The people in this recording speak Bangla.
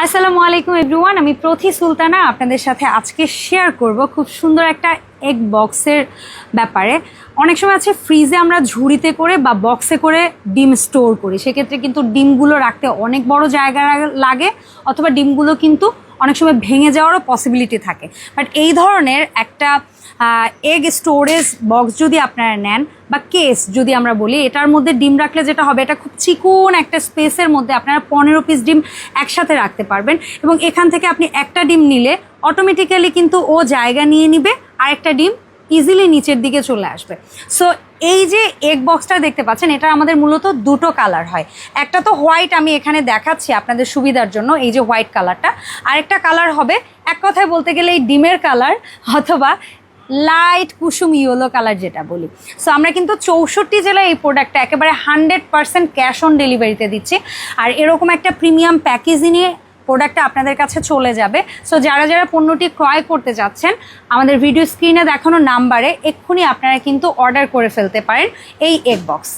আসসালামু আলাইকুম এভরিওয়ান, আমি প্রথি সুলতানা আপনাদের সাথে আজকে শেয়ার করব খুব সুন্দর একটা এগ বক্সের ব্যাপারে। অনেক সময় আছে ফ্রিজে আমরা ঝুড়িতে করে বা বক্সে করে ডিম স্টোর করি, সেক্ষেত্রে কিন্তু ডিমগুলো রাখতে অনেক বড় জায়গা লাগে, অথবা ডিমগুলো কিন্তু অনেক সময় ভেঙে যাওয়ারও পসিবিলিটি থাকে। বাট এই ধরনের একটা এগ স্টোরেজ বক্স যদি আপনারা নেন বা কেস যদি আমরা বলি, এটার মধ্যে ডিম রাখলে যেটা হবে, এটা খুব চিকন একটা স্পেসের মধ্যে আপনারা 15 পিস ডিম একসাথে রাখতে পারবেন। এবং এখান থেকে আপনি একটা ডিম নিলে অটোমেটিক্যালি কিন্তু ও জায়গা নিয়ে নিবে, আর একটা ডিম ইজিলি নিচের দিকে চলে আসবে। সো এই যে এগ বক্সটা দেখতে পাচ্ছেন, এটা আমাদের মূলত দুটো কালার হয়। একটা তো হোয়াইট, আমি এখানে দেখাচ্ছি আপনাদের সুবিধার জন্য, এই যে হোয়াইট কালারটা। আরেকটা কালার হবে এক কথায় বলতে গেলে এই ডিমের কালার, অথবা লাইট কুসুম ইয়েলো কালার যেটা বলি। সো আমরা কিন্তু 64 জেলায় এই প্রোডাক্টটা একেবারে 100% ক্যাশ অন ডেলিভারিতে দিচ্ছি। আর এরকম একটা প্রিমিয়াম প্যাকেজিংয়ে প্রোডাক্টটা আপনাদের কাছে চলে যাবে। সো যারা যারা পণ্যটি ক্রয় করতে যাচ্ছেন, আমাদের ভিডিও স্ক্রিনে দেখানো নাম্বারে এক্ষুনি আপনারা কিন্তু অর্ডার করে ফেলতে পারেন এই এগ বক্স।